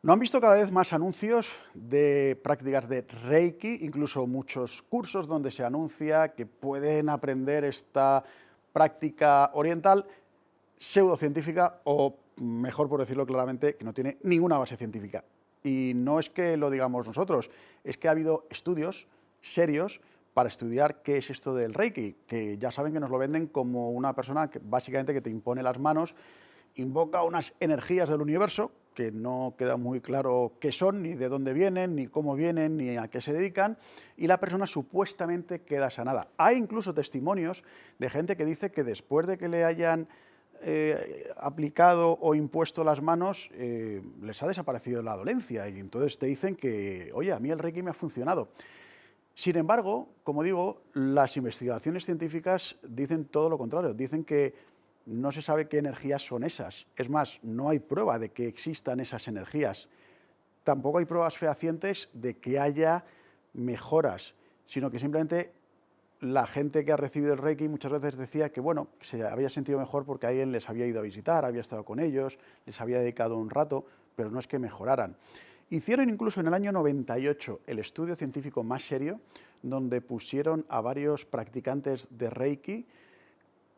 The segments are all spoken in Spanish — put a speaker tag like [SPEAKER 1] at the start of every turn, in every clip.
[SPEAKER 1] ¿No han visto cada vez más anuncios de prácticas de Reiki, incluso muchos cursos donde se anuncia que pueden aprender esta práctica oriental pseudocientífica o, mejor por decirlo claramente, que no tiene ninguna base científica? Y no es que lo digamos nosotros, es que ha habido estudios serios para estudiar qué es esto del Reiki, que ya saben que nos lo venden como una persona que básicamente que te impone las manos, invoca unas energías del universo que no queda muy claro qué son, ni de dónde vienen, ni cómo vienen, ni a qué se dedican, y la persona supuestamente queda sanada. Hay incluso testimonios de gente que dice que después de que le hayan aplicado o impuesto las manos, les ha desaparecido la dolencia, y entonces te dicen que, oye, a mí el Reiki me ha funcionado. Sin embargo, como digo, las investigaciones científicas dicen todo lo contrario, dicen que no se sabe qué energías son esas. Es más, no hay prueba de que existan esas energías. Tampoco hay pruebas fehacientes de que haya mejoras, sino que simplemente la gente que ha recibido el Reiki muchas veces decía que, bueno, se había sentido mejor porque alguien les había ido a visitar, había estado con ellos, les había dedicado un rato, pero no es que mejoraran. Hicieron incluso en el año 98 el estudio científico más serio, donde pusieron a varios practicantes de Reiki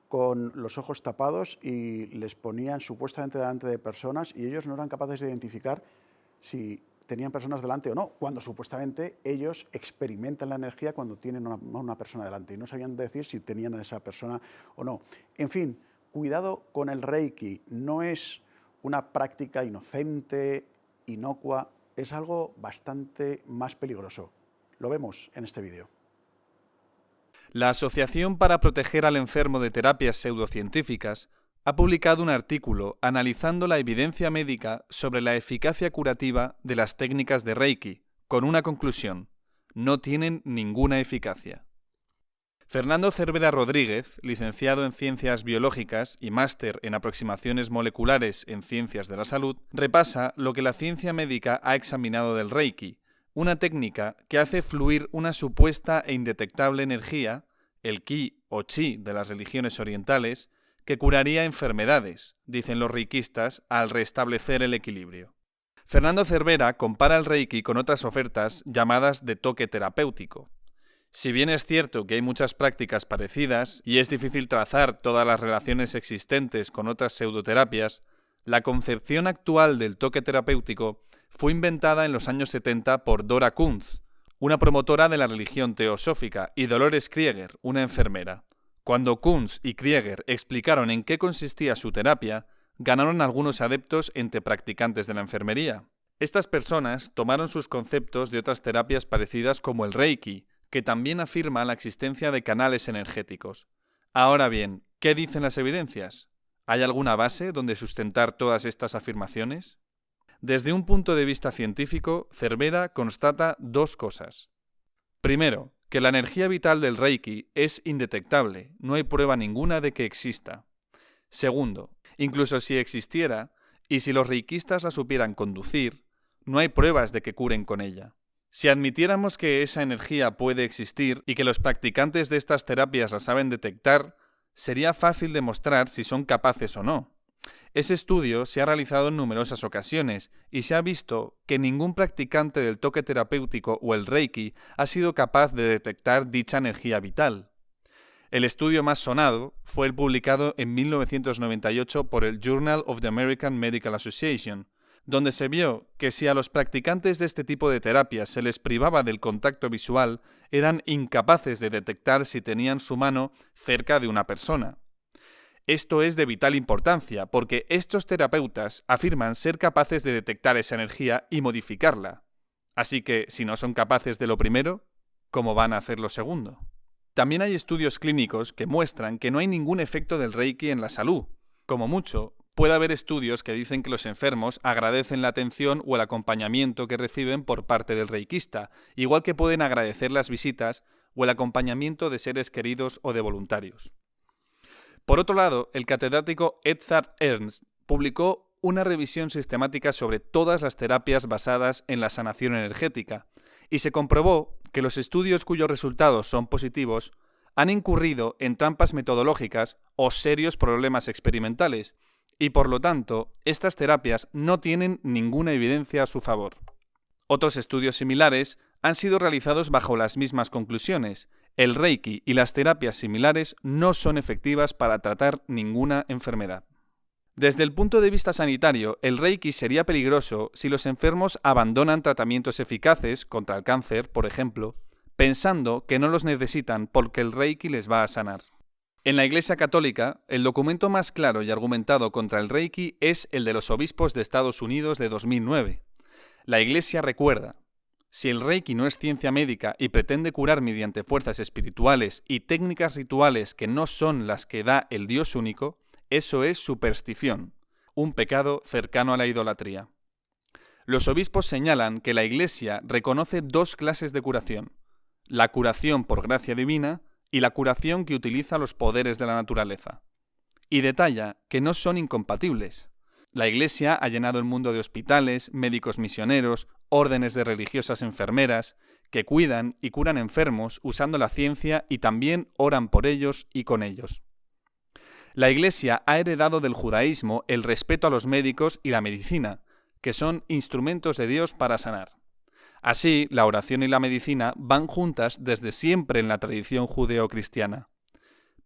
[SPEAKER 1] con los ojos tapados y les ponían supuestamente delante de personas y ellos no eran capaces de identificar si tenían personas delante o no, cuando supuestamente ellos experimentan la energía cuando tienen una persona delante y no sabían decir si tenían a esa persona o no. En fin, cuidado con el Reiki, no es una práctica inocente, inocua, es algo bastante más peligroso. Lo vemos en este vídeo.
[SPEAKER 2] La Asociación para Proteger al Enfermo de Terapias Pseudocientíficas ha publicado un artículo analizando la evidencia médica sobre la eficacia curativa de las técnicas de Reiki, con una conclusión: no tienen ninguna eficacia. Fernando Cervera Rodríguez, licenciado en Ciencias Biológicas y máster en Aproximaciones Moleculares en Ciencias de la Salud, repasa lo que la ciencia médica ha examinado del Reiki, una técnica que hace fluir una supuesta e indetectable energía, el ki o chi de las religiones orientales, que curaría enfermedades, dicen los reikistas, al restablecer el equilibrio. Fernando Cervera compara el Reiki con otras ofertas llamadas de toque terapéutico. Si bien es cierto que hay muchas prácticas parecidas y es difícil trazar todas las relaciones existentes con otras pseudoterapias, la concepción actual del toque terapéutico fue inventada en los años 70 por Dora Kunz, una promotora de la religión teosófica, y Dolores Krieger, una enfermera. Cuando Kunz y Krieger explicaron en qué consistía su terapia, ganaron algunos adeptos entre practicantes de la enfermería. Estas personas tomaron sus conceptos de otras terapias parecidas como el Reiki, que también afirma la existencia de canales energéticos. Ahora bien, ¿qué dicen las evidencias? ¿Hay alguna base donde sustentar todas estas afirmaciones? Desde un punto de vista científico, Cervera constata dos cosas. Primero, que la energía vital del Reiki es indetectable, no hay prueba ninguna de que exista. Segundo, incluso si existiera, y si los reikistas la supieran conducir, no hay pruebas de que curen con ella. Si admitiéramos que esa energía puede existir y que los practicantes de estas terapias la saben detectar, sería fácil demostrar si son capaces o no. Ese estudio se ha realizado en numerosas ocasiones y se ha visto que ningún practicante del toque terapéutico o el Reiki ha sido capaz de detectar dicha energía vital. El estudio más sonado fue el publicado en 1998 por el Journal of the American Medical Association, donde se vio que si a los practicantes de este tipo de terapias se les privaba del contacto visual, eran incapaces de detectar si tenían su mano cerca de una persona. Esto es de vital importancia porque estos terapeutas afirman ser capaces de detectar esa energía y modificarla. Así que, si no son capaces de lo primero, ¿cómo van a hacer lo segundo? También hay estudios clínicos que muestran que no hay ningún efecto del Reiki en la salud. Como mucho, puede haber estudios que dicen que los enfermos agradecen la atención o el acompañamiento que reciben por parte del reikista, igual que pueden agradecer las visitas o el acompañamiento de seres queridos o de voluntarios. Por otro lado, el catedrático Edzard Ernst publicó una revisión sistemática sobre todas las terapias basadas en la sanación energética y se comprobó que los estudios cuyos resultados son positivos han incurrido en trampas metodológicas o serios problemas experimentales y por lo tanto, estas terapias no tienen ninguna evidencia a su favor. Otros estudios similares han sido realizados bajo las mismas conclusiones. El Reiki y las terapias similares no son efectivas para tratar ninguna enfermedad. Desde el punto de vista sanitario, el Reiki sería peligroso si los enfermos abandonan tratamientos eficaces contra el cáncer, por ejemplo, pensando que no los necesitan porque el Reiki les va a sanar. En la Iglesia Católica, el documento más claro y argumentado contra el Reiki es el de los obispos de Estados Unidos de 2009. La Iglesia recuerda: si el Reiki no es ciencia médica y pretende curar mediante fuerzas espirituales y técnicas rituales que no son las que da el Dios único, eso es superstición, un pecado cercano a la idolatría. Los obispos señalan que la Iglesia reconoce dos clases de curación: la curación por gracia divina y la curación que utiliza los poderes de la naturaleza. Y detalla que no son incompatibles. La Iglesia ha llenado el mundo de hospitales, médicos misioneros, órdenes de religiosas enfermeras, que cuidan y curan enfermos usando la ciencia y también oran por ellos y con ellos. La Iglesia ha heredado del judaísmo el respeto a los médicos y la medicina, que son instrumentos de Dios para sanar. Así, la oración y la medicina van juntas desde siempre en la tradición judeo-cristiana.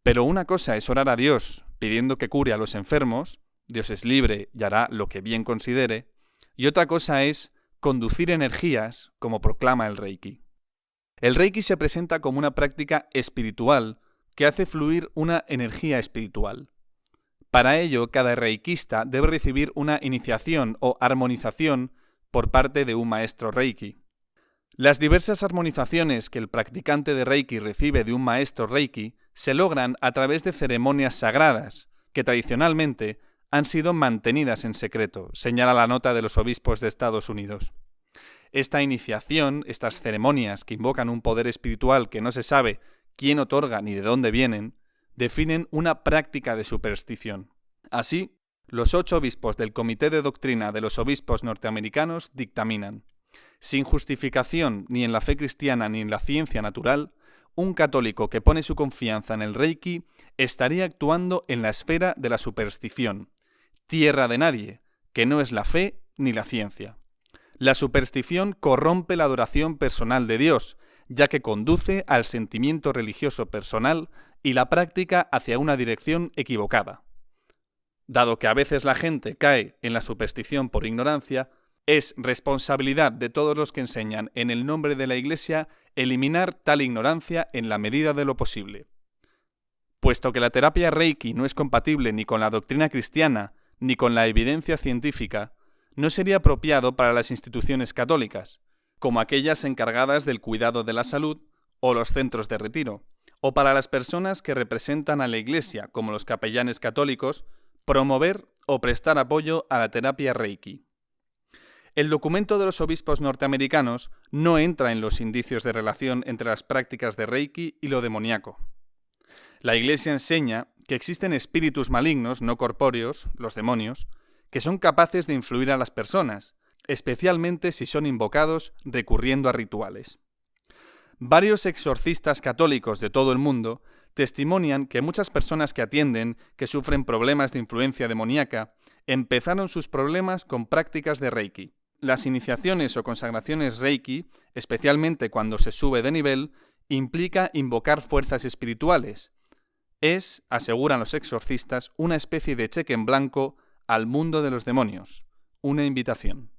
[SPEAKER 2] Pero una cosa es orar a Dios pidiendo que cure a los enfermos, Dios es libre y hará lo que bien considere, y otra cosa es conducir energías, como proclama el Reiki. El Reiki se presenta como una práctica espiritual que hace fluir una energía espiritual. Para ello, cada reikista debe recibir una iniciación o armonización por parte de un maestro Reiki. Las diversas armonizaciones que el practicante de Reiki recibe de un maestro Reiki se logran a través de ceremonias sagradas, que tradicionalmente han sido mantenidas en secreto, señala la nota de los obispos de Estados Unidos. Esta iniciación, estas ceremonias que invocan un poder espiritual que no se sabe quién otorga ni de dónde vienen, definen una práctica de superstición. Así, los 8 obispos del Comité de Doctrina de los Obispos Norteamericanos dictaminan: sin justificación ni en la fe cristiana ni en la ciencia natural, un católico que pone su confianza en el Reiki estaría actuando en la esfera de la superstición, tierra de nadie, que no es la fe ni la ciencia. La superstición corrompe la adoración personal de Dios, ya que conduce al sentimiento religioso personal y la práctica hacia una dirección equivocada. Dado que a veces la gente cae en la superstición por ignorancia, es responsabilidad de todos los que enseñan en el nombre de la Iglesia eliminar tal ignorancia en la medida de lo posible. Puesto que la terapia Reiki no es compatible ni con la doctrina cristiana ni con la evidencia científica, no sería apropiado para las instituciones católicas, como aquellas encargadas del cuidado de la salud o los centros de retiro, o para las personas que representan a la Iglesia, como los capellanes católicos, promover o prestar apoyo a la terapia Reiki. El documento de los obispos norteamericanos no entra en los indicios de relación entre las prácticas de Reiki y lo demoníaco. La Iglesia enseña que existen espíritus malignos no corpóreos, los demonios, que son capaces de influir a las personas, especialmente si son invocados recurriendo a rituales. Varios exorcistas católicos de todo el mundo testimonian que muchas personas que atienden, que sufren problemas de influencia demoníaca, empezaron sus problemas con prácticas de Reiki. Las iniciaciones o consagraciones Reiki, especialmente cuando se sube de nivel, implica invocar fuerzas espirituales. Es, aseguran los exorcistas, una especie de cheque en blanco al mundo de los demonios, una invitación.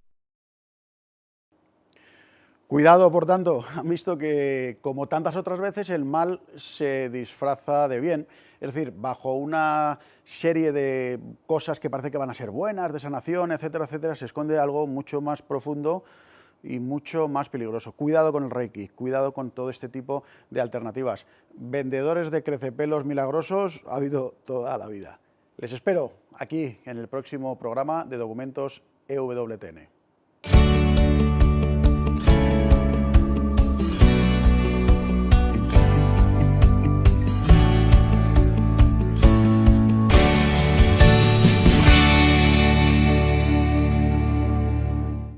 [SPEAKER 1] Cuidado, por tanto, han visto que, como tantas otras veces, el mal se disfraza de bien. Es decir, bajo una serie de cosas que parece que van a ser buenas, de sanación, etcétera, etcétera, se esconde algo mucho más profundo y mucho más peligroso. Cuidado con el Reiki, cuidado con todo este tipo de alternativas. Vendedores de crecepelos milagrosos ha habido toda la vida. Les espero aquí en el próximo programa de Documentos EWTN.